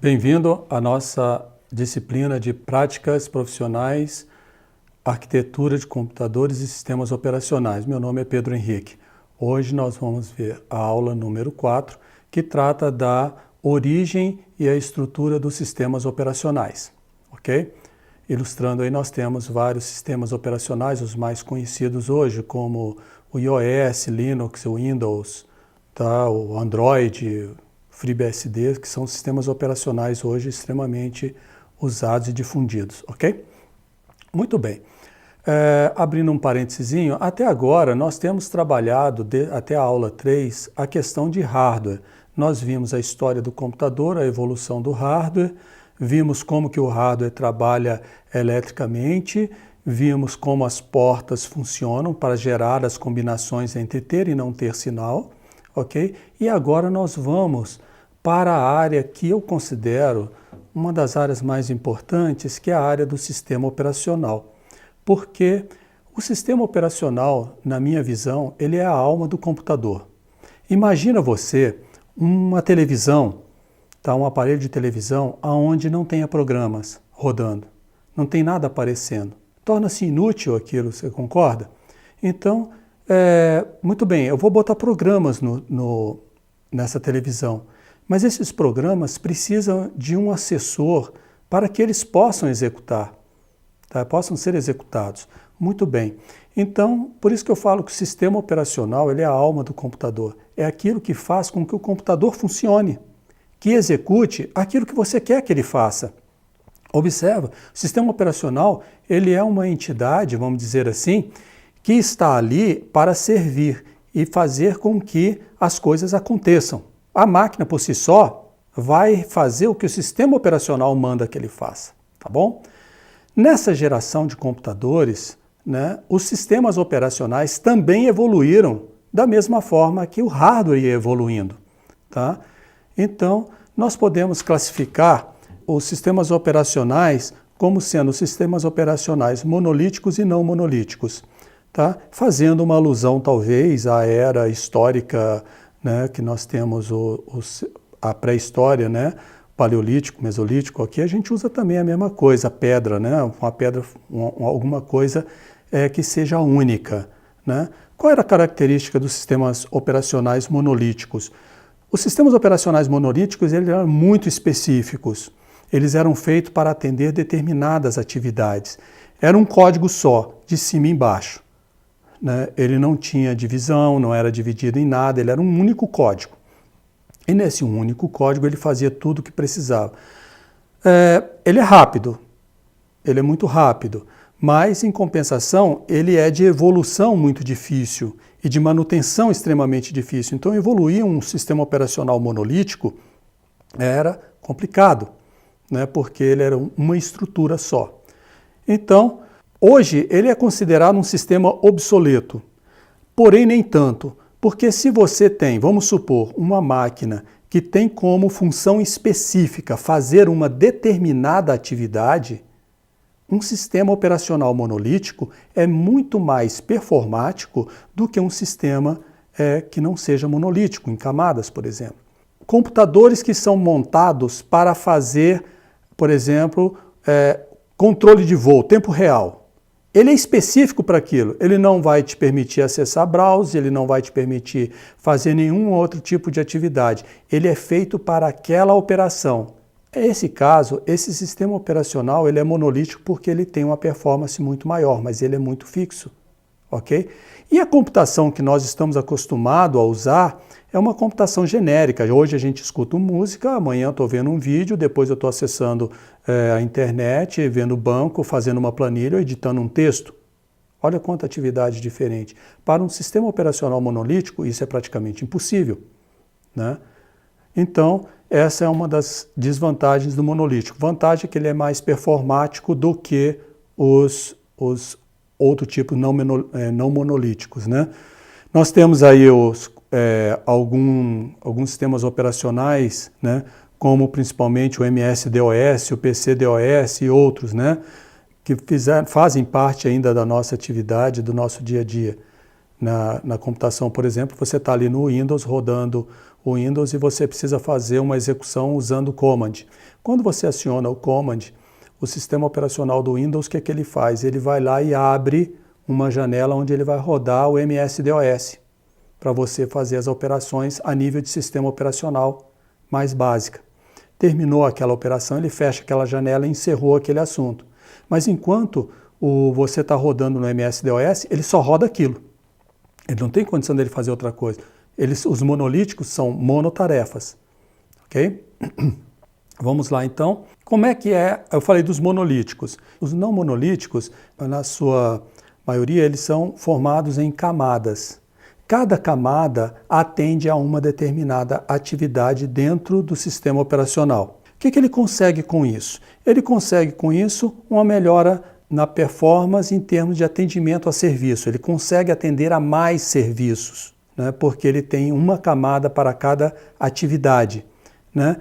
Bem-vindo à nossa disciplina de Práticas Profissionais, Arquitetura de Computadores e Sistemas Operacionais. Meu nome é Pedro Henrique. Hoje nós vamos ver a aula número 4, que trata da origem e a estrutura dos sistemas operacionais, ok? Ilustrando aí, nós temos vários sistemas operacionais, os mais conhecidos hoje, como o iOS, Linux, o Windows, tá? O Android, FreeBSD, que são sistemas operacionais hoje extremamente usados e difundidos, ok? Muito bem. Abrindo um parentesezinho, até agora nós temos trabalhado, até a aula 3, a questão de hardware. Nós vimos a história do computador, a evolução do hardware, vimos como que o hardware trabalha eletricamente, vimos como as portas funcionam para gerar as combinações entre ter e não ter sinal, ok? E agora nós vamos para a área que eu considero uma das áreas mais importantes, que é a área do sistema operacional. Porque o sistema operacional, na minha visão, ele é a alma do computador. Imagina você uma televisão, tá? Um aparelho de televisão onde não tenha programas rodando, não tem nada aparecendo. Torna-se inútil aquilo, você concorda? Então, muito bem, eu vou botar programas nessa televisão, mas esses programas precisam de um assessor para que eles possam executar, tá? Possam ser executados. Muito bem. Então, por isso que eu falo que o sistema operacional ele é a alma do computador. É aquilo que faz com que o computador funcione, que execute aquilo que você quer que ele faça. Observa, o sistema operacional ele é uma entidade, vamos dizer assim, que está ali para servir e fazer com que as coisas aconteçam. A máquina por si só vai fazer o que o sistema operacional manda que ele faça, tá bom? Nessa geração de computadores, né, os sistemas operacionais também evoluíram da mesma forma que o hardware ia evoluindo, tá? Então, nós podemos classificar os sistemas operacionais como sendo sistemas operacionais monolíticos e não monolíticos, tá? Fazendo uma alusão talvez à era histórica, né, que nós temos a pré-história, né, paleolítico, mesolítico. Aqui a gente usa também a mesma coisa, a pedra, né, uma pedra, alguma coisa que seja única, né? Qual era a característica dos sistemas operacionais monolíticos? Os sistemas operacionais monolíticos eles eram muito específicos. Eles eram feitos para atender determinadas atividades. Era um código só, de cima e embaixo, né? Ele não tinha divisão, não era dividido em nada, ele era um único código. E nesse único código ele fazia tudo o que precisava. Ele é rápido, ele é muito rápido, mas em compensação ele é de evolução muito difícil e de manutenção extremamente difícil. Então evoluir um sistema operacional monolítico era complicado, né? Porque ele era uma estrutura só. Então, hoje, ele é considerado um sistema obsoleto, porém nem tanto, porque se você tem, vamos supor, uma máquina que tem como função específica fazer uma determinada atividade, um sistema operacional monolítico é muito mais performático do que um sistema que não seja monolítico, em camadas, por exemplo. Computadores que são montados para fazer, por exemplo, controle de voo, tempo real. Ele é específico para aquilo, ele não vai te permitir acessar browser, ele não vai te permitir fazer nenhum outro tipo de atividade. Ele é feito para aquela operação. Nesse caso, esse sistema operacional ele é monolítico porque ele tem uma performance muito maior, mas ele é muito fixo, ok? E a computação que nós estamos acostumados a usar é uma computação genérica. Hoje a gente escuta música, amanhã eu estou vendo um vídeo, depois eu estou acessando a internet, vendo o banco, fazendo uma planilha, editando um texto. Olha quanta atividade diferente. Para um sistema operacional monolítico, isso é praticamente impossível, né? Então, essa é uma das desvantagens do monolítico. Vantagem é que ele é mais performático do que os outro tipo não monolíticos, né? Nós temos aí alguns sistemas operacionais, né, como principalmente o MS-DOS, o PC-DOS e outros, né, que fazem parte ainda da nossa atividade, do nosso dia a dia. na computação, por exemplo, você está ali no Windows, rodando o Windows, e você precisa fazer uma execução usando o command. Quando você aciona o command, o sistema operacional do Windows, o que é que ele faz? Ele vai lá e abre uma janela onde ele vai rodar o MS-DOS, para você fazer as operações a nível de sistema operacional mais básica. Terminou aquela operação, ele fecha aquela janela e encerrou aquele assunto. Mas enquanto você está rodando no MS-DOS, ele só roda aquilo. Ele não tem condição dele fazer outra coisa. Os monolíticos são monotarefas. Ok? Vamos lá então. Como é que é? Eu falei dos monolíticos. Os não monolíticos, na sua maioria, eles são formados em camadas. Cada camada atende a uma determinada atividade dentro do sistema operacional. O que ele consegue com isso? Ele consegue com isso uma melhora na performance em termos de atendimento a serviço. Ele consegue atender a mais serviços, né? Porque ele tem uma camada para cada atividade, né?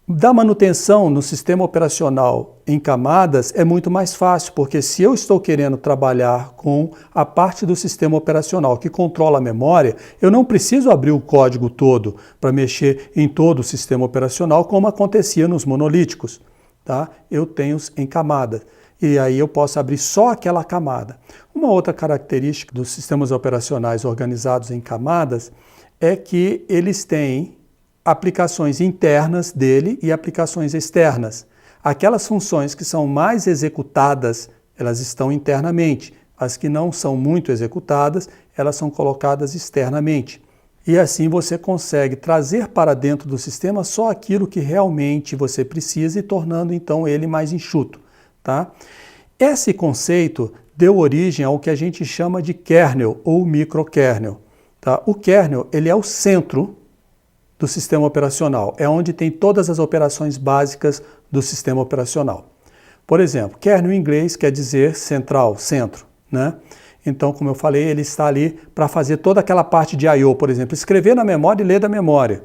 Da manutenção no sistema operacional em camadas é muito mais fácil, porque se eu estou querendo trabalhar com a parte do sistema operacional que controla a memória, eu não preciso abrir o código todo para mexer em todo o sistema operacional, como acontecia nos monolíticos, tá? Eu tenho em camadas, e aí eu posso abrir só aquela camada. Uma outra característica dos sistemas operacionais organizados em camadas é que eles têm aplicações internas dele e aplicações externas. Aquelas funções que são mais executadas, elas estão internamente. As que não são muito executadas, elas são colocadas externamente. E assim você consegue trazer para dentro do sistema só aquilo que realmente você precisa e tornando então ele mais enxuto, tá? Esse conceito deu origem ao que a gente chama de kernel ou microkernel, tá? O kernel, ele é o centro do sistema operacional, é onde tem todas as operações básicas do sistema operacional. Por exemplo, kernel em inglês quer dizer central, centro, né? Então, como eu falei, ele está ali para fazer toda aquela parte de I/O, por exemplo, escrever na memória e ler da memória.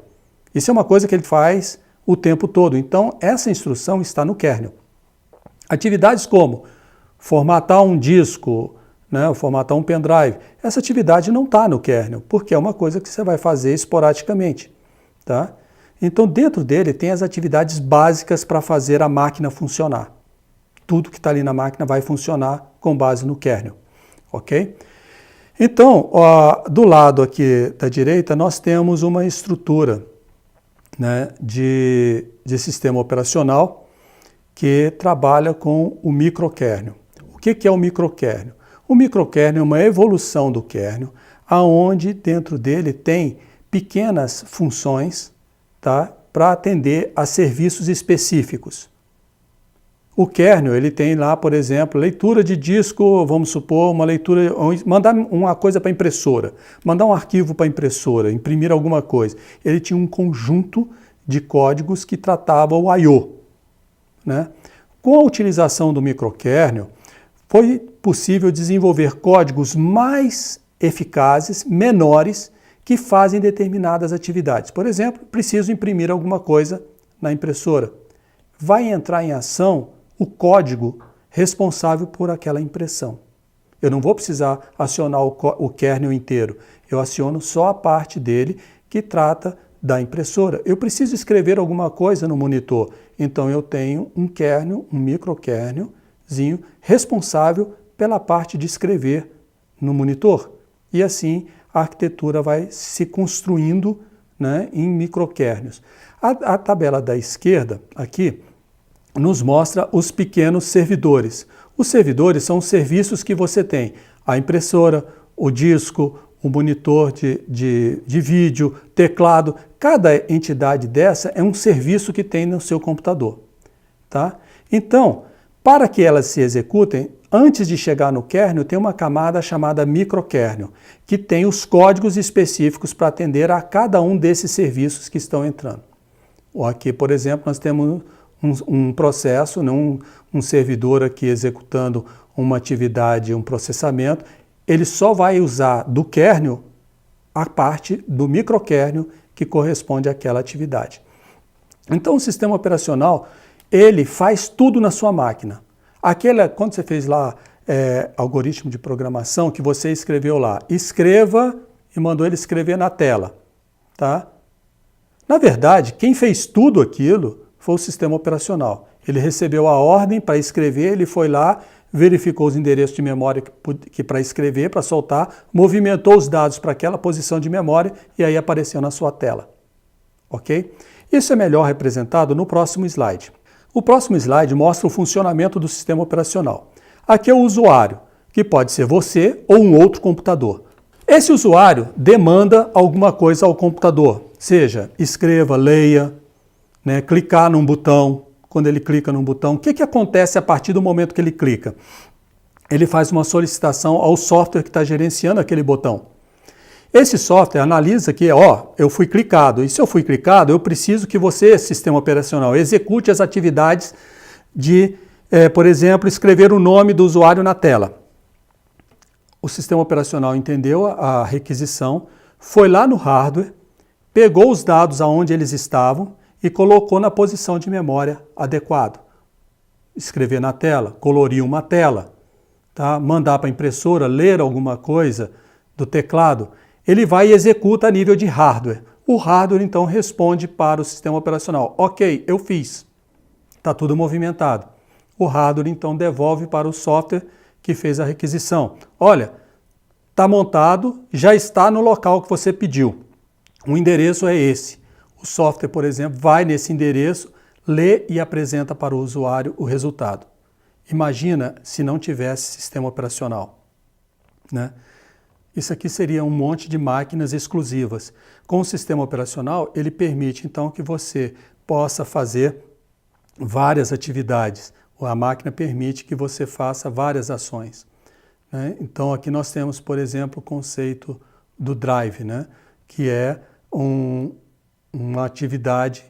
Isso é uma coisa que ele faz o tempo todo. Então, essa instrução está no kernel. Atividades como formatar um disco, né, formatar um pendrive, essa atividade não está no kernel, porque é uma coisa que você vai fazer esporadicamente. Tá? Então, dentro dele tem as atividades básicas para fazer a máquina funcionar. Tudo que está ali na máquina vai funcionar com base no kernel. Ok? Então, do lado aqui da direita, nós temos uma estrutura, né, de sistema operacional que trabalha com o microkernel. O que é o microkernel? O microkernel é uma evolução do kernel, aonde dentro dele tem pequenas funções, tá, para atender a serviços específicos. O kernel, ele tem lá, por exemplo, leitura de disco, vamos supor, uma leitura, mandar uma coisa para a impressora, mandar um arquivo para a impressora, imprimir alguma coisa. Ele tinha um conjunto de códigos que tratava o I/O, né? Com a utilização do microkernel, foi possível desenvolver códigos mais eficazes, menores, que fazem determinadas atividades. Por exemplo, preciso imprimir alguma coisa na impressora. Vai entrar em ação o código responsável por aquela impressão. Eu não vou precisar acionar o kernel inteiro. Eu aciono só a parte dele que trata da impressora. Eu preciso escrever alguma coisa no monitor. Então eu tenho um kernel, um microkernelzinho responsável pela parte de escrever no monitor. E assim a arquitetura vai se construindo, né, em microkernels. A tabela da esquerda, aqui, nos mostra os pequenos servidores. Os servidores são os serviços que você tem. A impressora, o disco, o monitor de vídeo, teclado. Cada entidade dessa é um serviço que tem no seu computador. Tá? Então, para que elas se executem, antes de chegar no kernel, tem uma camada chamada microkernel, que tem os códigos específicos para atender a cada um desses serviços que estão entrando. Aqui, por exemplo, nós temos um processo, um servidor aqui executando uma atividade, um processamento. Ele só vai usar do kernel a parte do microkernel que corresponde àquela atividade. Então, o sistema operacional, ele faz tudo na sua máquina. Quando você fez lá algoritmo de programação que você escreveu lá. Escreva e mandou ele escrever na tela. Tá? Na verdade, quem fez tudo aquilo foi o sistema operacional. Ele recebeu a ordem para escrever, ele foi lá, verificou os endereços de memória que para escrever, para soltar, movimentou os dados para aquela posição de memória e aí apareceu na sua tela. Ok? Isso é melhor representado no próximo slide. O próximo slide mostra o funcionamento do sistema operacional. Aqui é o usuário, que pode ser você ou um outro computador. Esse usuário demanda alguma coisa ao computador, seja escreva, leia, né, clicar num botão. Quando ele clica num botão, o que acontece a partir do momento que ele clica? Ele faz uma solicitação ao software que está gerenciando aquele botão. Esse software analisa que, eu fui clicado, e se eu fui clicado, eu preciso que você, sistema operacional, execute as atividades de, por exemplo, escrever o nome do usuário na tela. O sistema operacional entendeu a requisição, foi lá no hardware, pegou os dados aonde eles estavam e colocou na posição de memória adequada. Escrever na tela, colorir uma tela, tá? Mandar para a impressora, ler alguma coisa do teclado, ele vai e executa a nível de hardware. O hardware, então, responde para o sistema operacional. Ok, eu fiz. Está tudo movimentado. O hardware, então, devolve para o software que fez a requisição. Olha, está montado, já está no local que você pediu. O endereço é esse. O software, por exemplo, vai nesse endereço, lê e apresenta para o usuário o resultado. Imagina se não tivesse sistema operacional, né? Isso aqui seria um monte de máquinas exclusivas. Com o sistema operacional, ele permite, então, que você possa fazer várias atividades. A máquina permite que você faça várias ações, né? Então, aqui nós temos, por exemplo, o conceito do drive, né? Que é uma atividade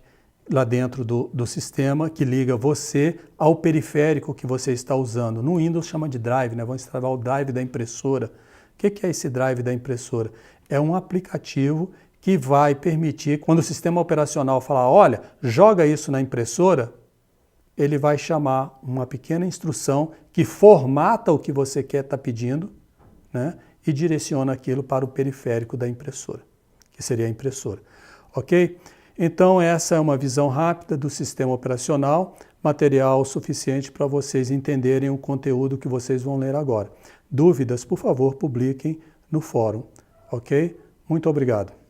lá dentro do sistema que liga você ao periférico que você está usando. No Windows chama de drive, né? Vamos instalar o drive da impressora. O que é esse drive da impressora? É um aplicativo que vai permitir, quando o sistema operacional falar, olha, joga isso na impressora, ele vai chamar uma pequena instrução que formata o que você quer estar pedindo, né? E direciona aquilo para o periférico da impressora, que seria a impressora. Ok? Então, essa é uma visão rápida do sistema operacional, material suficiente para vocês entenderem o conteúdo que vocês vão ler agora. Dúvidas, por favor, publiquem no fórum. Ok? Muito obrigado.